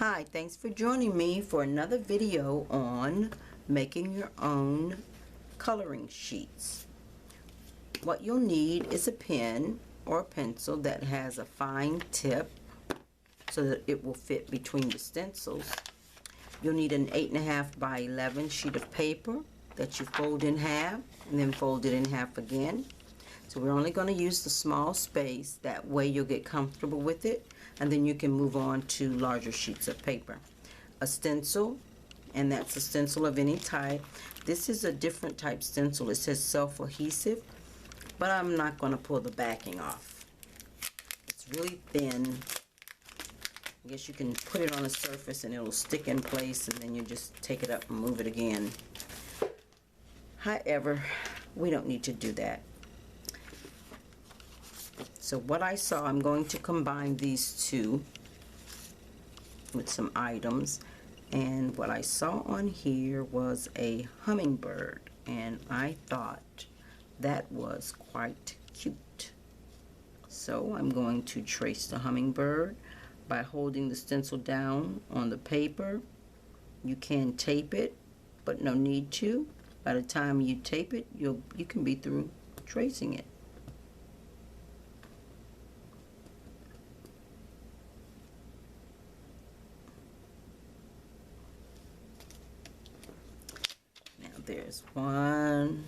Hi, thanks for joining me for another video on making your own coloring sheets. What you'll need is a pen or a pencil that has a fine tip so that it will fit between the stencils. You'll need an 8.5 by 11 sheet of paper that you fold in half and then fold it in half again. So we're only going to use the small space, that way you'll get comfortable with it, and then you can move on to larger sheets of paper. A stencil, and that's a stencil of any type. This is a different type stencil. It says self-adhesive, but I'm not going to pull the backing off. It's really thin. I guess you can put it on a surface and it'll stick in place, and then you just take it up and move it again. However, we don't need to do that. So what I saw, I'm going to combine these two with some items, and what I saw on here was a hummingbird, and I thought that was quite cute. So I'm going to trace the hummingbird by holding the stencil down on the paper. You can tape it, but no need to. By the time you tape it, you can be through tracing it. There's one.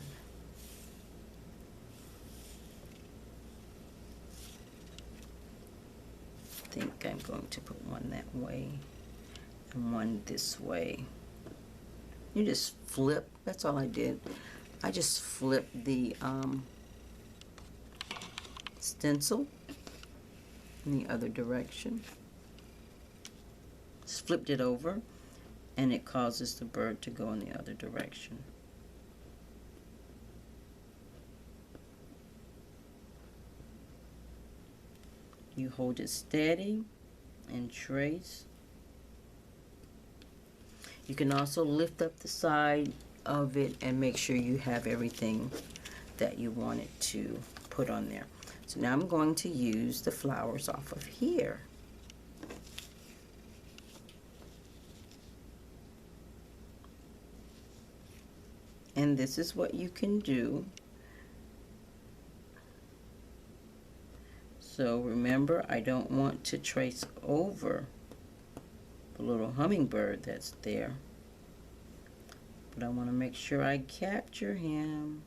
I think I'm going to put one that way and one this way. You just flip, that's all I did. I just flipped the stencil in the other direction. Just flipped it over, and it causes the bird to go in the other direction. You hold it steady and trace. You can also lift up the side of it and make sure you have everything that you wanted to put on there. So now I'm going to use the flowers off of here. And this is what you can do. So remember, I don't want to trace over the little hummingbird that's there, but I want to make sure I capture him.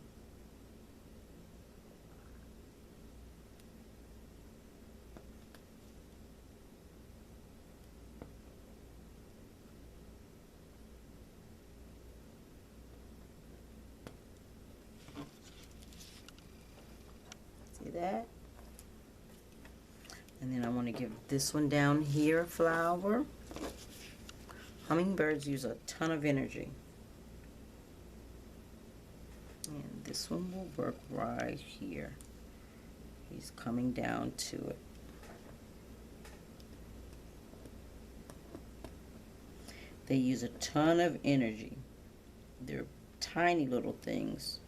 See that? And then I want to give this one down here a flower. Hummingbirds use a ton of energy. And this one will work right here. He's coming down to it. They use a ton of energy. They're tiny little things.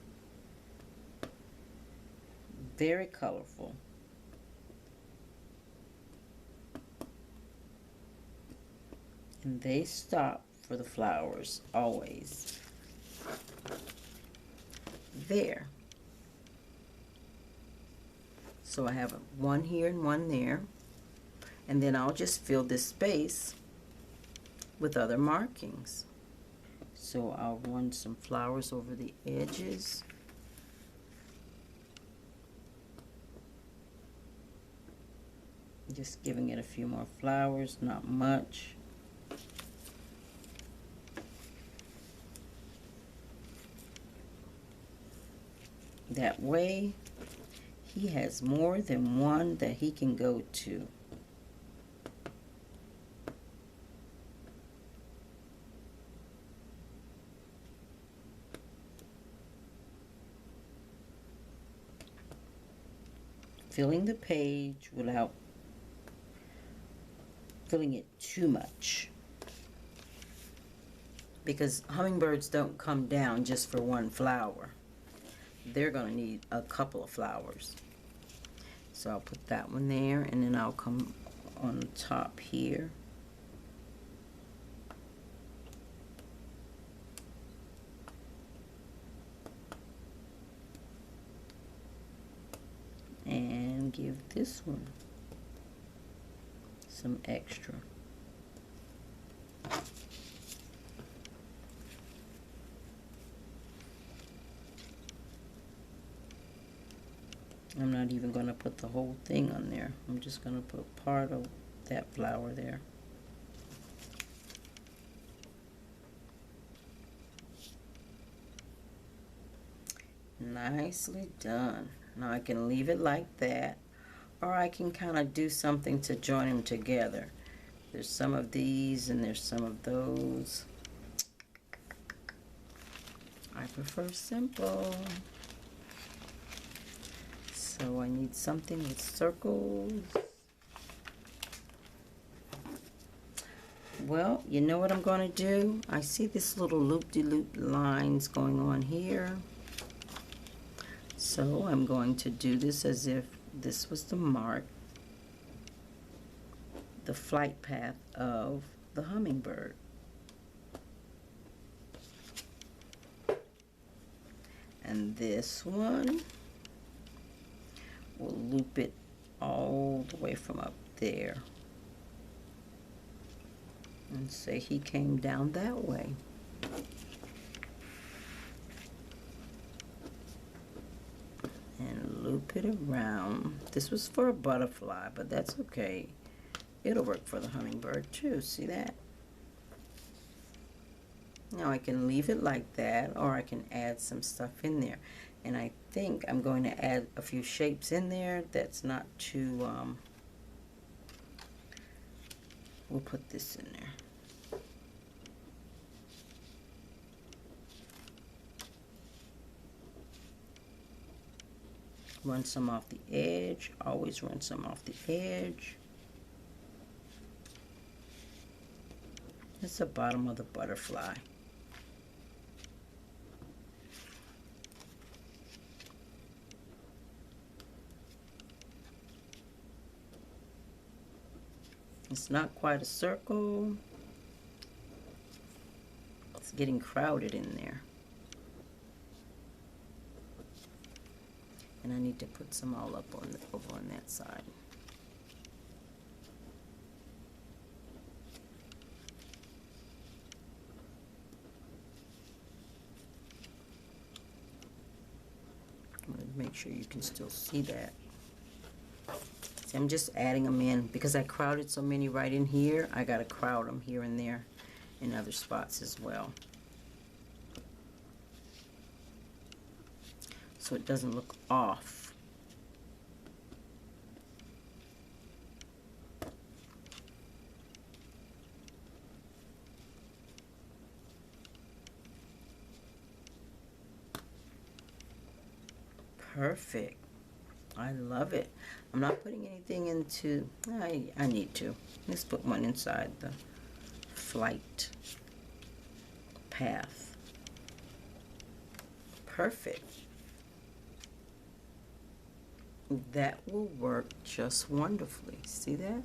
Very colorful. And they stop for the flowers always. There. So I have one here and one there. And then I'll just fill this space with other markings. So I'll run some flowers over the edges. Just giving it a few more flowers, not much. That way, he has more than one that he can go to. Filling the page without filling it too much, because hummingbirds don't come down just for one flower. They're going to need a couple of flowers. So I'll put that one there, and then I'll come on the top here give this one some extra. I'm not even going to put the whole thing on there. I'm just going to put part of that flower there. Nicely done. Now I can leave it like that, or I can kind of do something to join them together. There's some of these and there's some of those. I prefer simple. So I need something with circles. Well, you know what I'm going to do? I see this little loop-de-loop lines going on here. So I'm going to do this as if this was the mark, the flight path of the hummingbird. And this one, we'll loop it all the way from up there. And say he came down that way. And loop it around. This was for a butterfly, but that's okay. It'll work for the hummingbird too. See that? Now I can leave it like that, or I can add some stuff in there. And I think I'm going to add a few shapes in there that's not too, we'll put this in there. Run some off the edge. Always run some off the edge. That's the bottom of the butterfly. It's not quite a circle. It's getting crowded in there. And I need to put some all up on over on that side. I'm going to make sure you can still see that. See, I'm just adding them in because I crowded so many right in here. I got to crowd them here and there in other spots as well, so it doesn't look off. Perfect. I love it. I'm not putting anything into, I need to. Let's put one inside the flight path. Perfect. That will work just wonderfully. See that?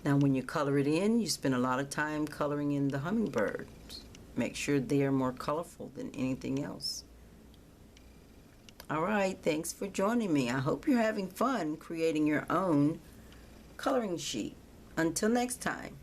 Now when you color it in, you spend a lot of time coloring in the hummingbirds. Make sure they are more colorful than anything else. All right, thanks for joining me. I hope you're having fun creating your own coloring sheet. Until next time.